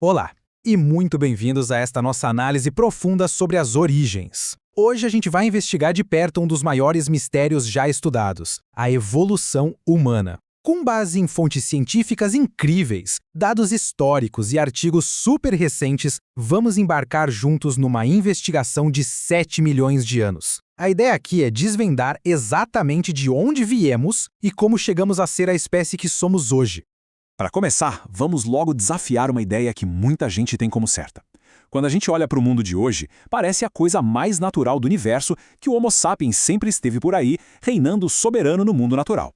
Olá, e muito bem-vindos a esta nossa análise profunda sobre as origens. Hoje a gente vai investigar de perto um dos maiores mistérios já estudados, a evolução humana. Com base em fontes científicas incríveis, dados históricos e artigos super recentes, vamos embarcar juntos numa investigação de 7 milhões de anos. A ideia aqui é desvendar exatamente de onde viemos e como chegamos a ser a espécie que somos hoje. Para começar, vamos logo desafiar uma ideia que muita gente tem como certa. Quando a gente olha para o mundo de hoje, parece a coisa mais natural do universo que o Homo sapiens sempre esteve por aí, reinando soberano no mundo natural.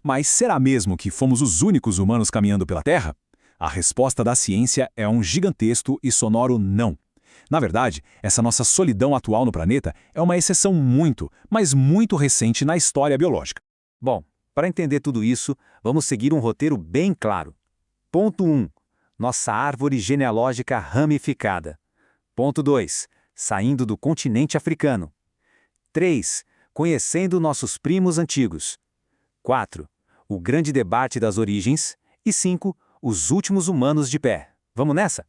Mas será mesmo que fomos os únicos humanos caminhando pela Terra? A resposta da ciência é um gigantesco e sonoro não. Na verdade, essa nossa solidão atual no planeta é uma exceção muito, mas muito recente na história biológica. Bom, para entender tudo isso, vamos seguir um roteiro bem claro. Ponto 1. Nossa árvore genealógica ramificada. Ponto 2. Saindo do continente africano. 3. Conhecendo nossos primos antigos. 4. O grande debate das origens. E 5. Os últimos humanos de pé. Vamos nessa?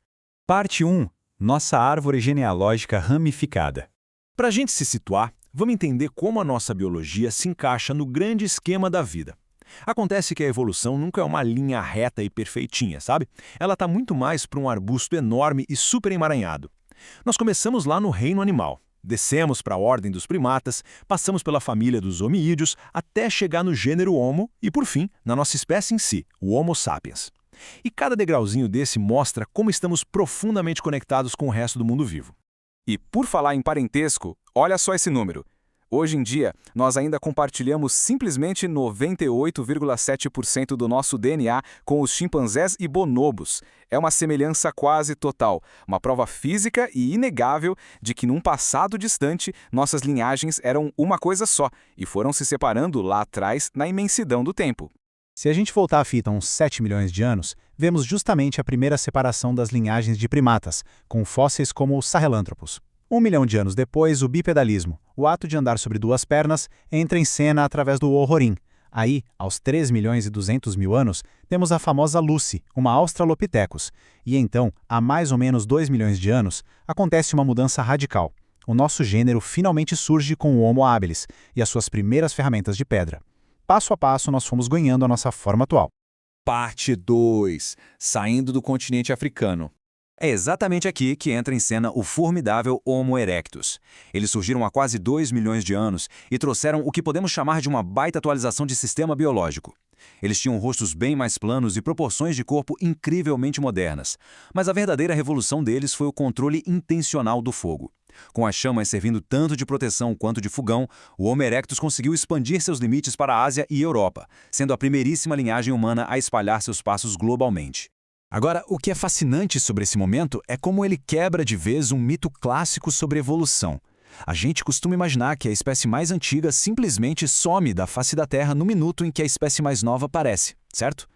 Parte 1. Nossa árvore genealógica ramificada. Para a gente se situar, vamos entender como a nossa biologia se encaixa no grande esquema da vida. Acontece que a evolução nunca é uma linha reta e perfeitinha, sabe? Ela está muito mais para um arbusto enorme e super emaranhado. Nós começamos lá no reino animal, descemos para a ordem dos primatas, passamos pela família dos hominídeos, até chegar no gênero Homo e, por fim, na nossa espécie em si, o Homo sapiens. E cada degrauzinho desse mostra como estamos profundamente conectados com o resto do mundo vivo. E por falar em parentesco, olha só esse número. Hoje em dia, nós ainda compartilhamos simplesmente 98,7% do nosso DNA com os chimpanzés e bonobos. É uma semelhança quase total, uma prova física e inegável de que num passado distante, nossas linhagens eram uma coisa só e foram se separando lá atrás na imensidão do tempo. Se a gente voltar a fita uns 7 milhões de anos, vemos justamente a primeira separação das linhagens de primatas, com fósseis como os Sahelanthropus. 1 milhão de anos depois, o bipedalismo, o ato de andar sobre duas pernas, entra em cena através do Hohorin. Aí, aos 3 milhões e 200 mil anos, temos a famosa Lucy, uma Australopithecus. E então, há mais ou menos 2 milhões de anos, acontece uma mudança radical. O nosso gênero finalmente surge com o Homo habilis e as suas primeiras ferramentas de pedra. Passo a passo, nós fomos ganhando a nossa forma atual. Parte 2. Saindo do continente africano. É exatamente aqui que entra em cena o formidável Homo erectus. Eles surgiram há quase 2 milhões de anos e trouxeram o que podemos chamar de uma baita atualização de sistema biológico. Eles tinham rostos bem mais planos e proporções de corpo incrivelmente modernas. Mas a verdadeira revolução deles foi o controle intencional do fogo. Com as chamas servindo tanto de proteção quanto de fogão, o Homo erectus conseguiu expandir seus limites para a Ásia e Europa, sendo a primeiríssima linhagem humana a espalhar seus passos globalmente. Agora, o que é fascinante sobre esse momento é como ele quebra de vez um mito clássico sobre evolução. A gente costuma imaginar que a espécie mais antiga simplesmente some da face da Terra no minuto em que a espécie mais nova aparece, certo?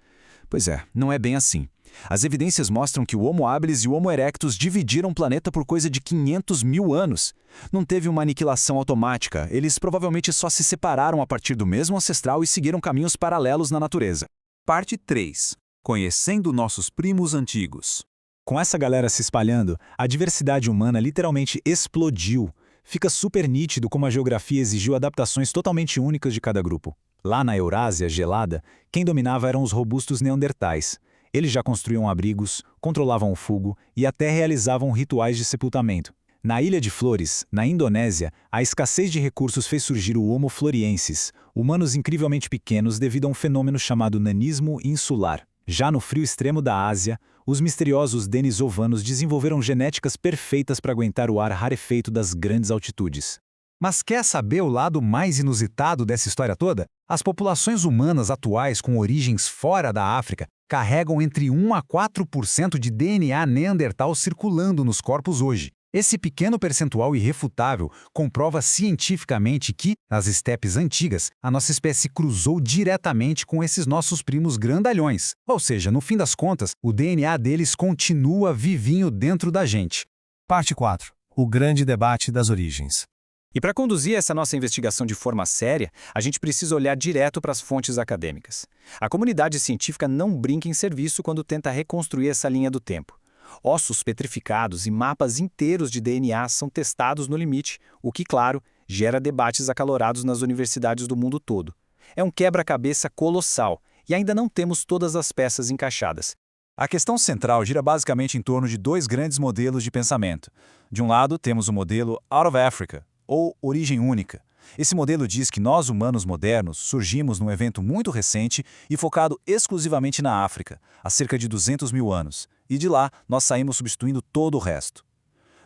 Pois é, não é bem assim. As evidências mostram que o Homo habilis e o Homo erectus dividiram o planeta por coisa de 500 mil anos. Não teve uma aniquilação automática, eles provavelmente só se separaram a partir do mesmo ancestral e seguiram caminhos paralelos na natureza. Parte 3. Conhecendo nossos primos antigos. Com essa galera se espalhando, a diversidade humana literalmente explodiu. Fica super nítido como a geografia exigiu adaptações totalmente únicas de cada grupo. Lá na Eurásia gelada, quem dominava eram os robustos neandertais. Eles já construíam abrigos, controlavam o fogo e até realizavam rituais de sepultamento. Na Ilha de Flores, na Indonésia, a escassez de recursos fez surgir o Homo floriensis, humanos incrivelmente pequenos devido a um fenômeno chamado nanismo insular. Já no frio extremo da Ásia, os misteriosos denisovanos desenvolveram genéticas perfeitas para aguentar o ar rarefeito das grandes altitudes. Mas quer saber o lado mais inusitado dessa história toda? As populações humanas atuais com origens fora da África carregam entre 1 a 4% de DNA neandertal circulando nos corpos hoje. Esse pequeno percentual irrefutável comprova cientificamente que, nas estepes antigas, a nossa espécie cruzou diretamente com esses nossos primos grandalhões. Ou seja, no fim das contas, o DNA deles continua vivinho dentro da gente. Parte 4. O grande debate das origens. E para conduzir essa nossa investigação de forma séria, a gente precisa olhar direto para as fontes acadêmicas. A comunidade científica não brinca em serviço quando tenta reconstruir essa linha do tempo. Ossos petrificados e mapas inteiros de DNA são testados no limite, o que, claro, gera debates acalorados nas universidades do mundo todo. É um quebra-cabeça colossal e ainda não temos todas as peças encaixadas. A questão central gira basicamente em torno de dois grandes modelos de pensamento. De um lado, temos o modelo Out of Africa, ou origem única. Esse modelo diz que nós, humanos modernos, surgimos num evento muito recente e focado exclusivamente na África, há cerca de 200 mil anos, e de lá nós saímos substituindo todo o resto.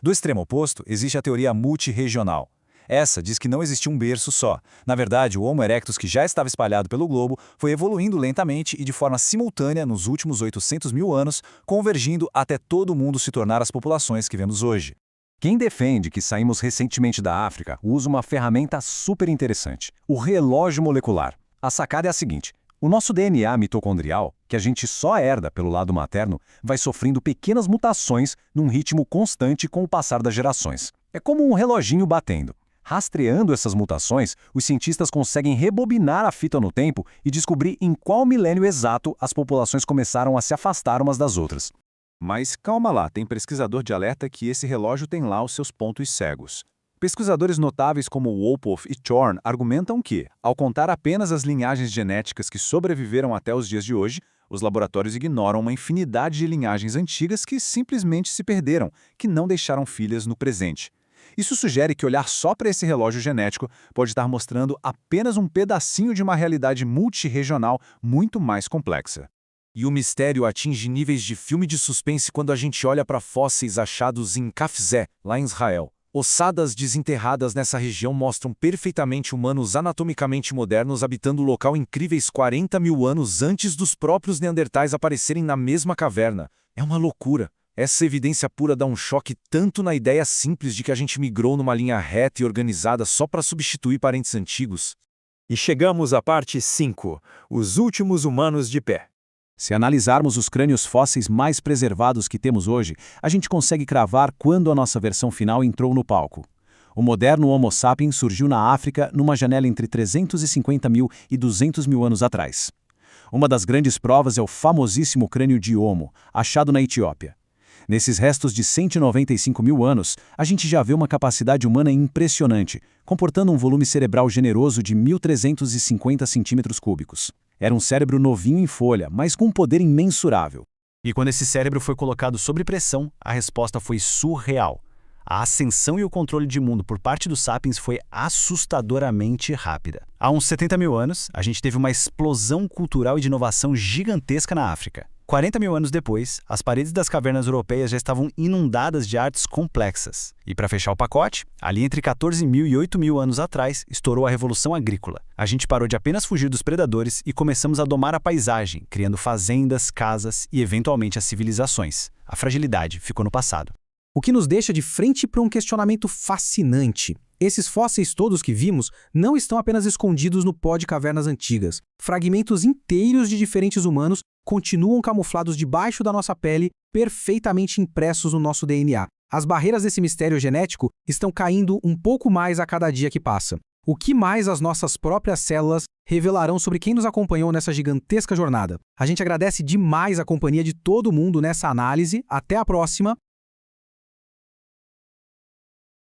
Do extremo oposto, existe a teoria multirregional. Essa diz que não existia um berço só. Na verdade, o Homo erectus, que já estava espalhado pelo globo, foi evoluindo lentamente e de forma simultânea nos últimos 800 mil anos, convergindo até todo mundo se tornar as populações que vemos hoje. Quem defende que saímos recentemente da África usa uma ferramenta super interessante, o relógio molecular. A sacada é a seguinte: o nosso DNA mitocondrial, que a gente só herda pelo lado materno, vai sofrendo pequenas mutações num ritmo constante com o passar das gerações. É como um reloginho batendo. Rastreando essas mutações, os cientistas conseguem rebobinar a fita no tempo e descobrir em qual milênio exato as populações começaram a se afastar umas das outras. Mas calma lá, tem pesquisador de alerta que esse relógio tem lá os seus pontos cegos. Pesquisadores notáveis como Wolpoff e Thorne argumentam que, ao contar apenas as linhagens genéticas que sobreviveram até os dias de hoje, os laboratórios ignoram uma infinidade de linhagens antigas que simplesmente se perderam, que não deixaram filhas no presente. Isso sugere que olhar só para esse relógio genético pode estar mostrando apenas um pedacinho de uma realidade multirregional muito mais complexa. E o mistério atinge níveis de filme de suspense quando a gente olha para fósseis achados em Kafzé, lá em Israel. Ossadas desenterradas nessa região mostram perfeitamente humanos anatomicamente modernos habitando o local incríveis 40 mil anos antes dos próprios neandertais aparecerem na mesma caverna. É uma loucura. Essa evidência pura dá um choque tanto na ideia simples de que a gente migrou numa linha reta e organizada só para substituir parentes antigos. E chegamos à parte 5, os últimos humanos de pé. Se analisarmos os crânios fósseis mais preservados que temos hoje, a gente consegue cravar quando a nossa versão final entrou no palco. O moderno Homo sapiens surgiu na África numa janela entre 350 mil e 200 mil anos atrás. Uma das grandes provas é o famosíssimo crânio de Homo, achado na Etiópia. Nesses restos de 195 mil anos, a gente já vê uma capacidade humana impressionante, comportando um volume cerebral generoso de 1.350 centímetros cúbicos. Era um cérebro novinho em folha, mas com um poder imensurável. E quando esse cérebro foi colocado sob pressão, a resposta foi surreal. A ascensão e o controle de mundo por parte dos sapiens foi assustadoramente rápida. Há uns 70 mil anos, a gente teve uma explosão cultural e de inovação gigantesca na África. 40 mil anos depois, as paredes das cavernas europeias já estavam inundadas de artes complexas. E para fechar o pacote, ali entre 14 mil e 8 mil anos atrás, estourou a Revolução Agrícola. A gente parou de apenas fugir dos predadores e começamos a domar a paisagem, criando fazendas, casas e eventualmente as civilizações. A fragilidade ficou no passado. O que nos deixa de frente para um questionamento fascinante. Esses fósseis todos que vimos não estão apenas escondidos no pó de cavernas antigas. Fragmentos inteiros de diferentes humanos continuam camuflados debaixo da nossa pele, perfeitamente impressos no nosso DNA. As barreiras desse mistério genético estão caindo um pouco mais a cada dia que passa. O que mais as nossas próprias células revelarão sobre quem nos acompanhou nessa gigantesca jornada? A gente agradece demais a companhia de todo mundo nessa análise. Até a próxima!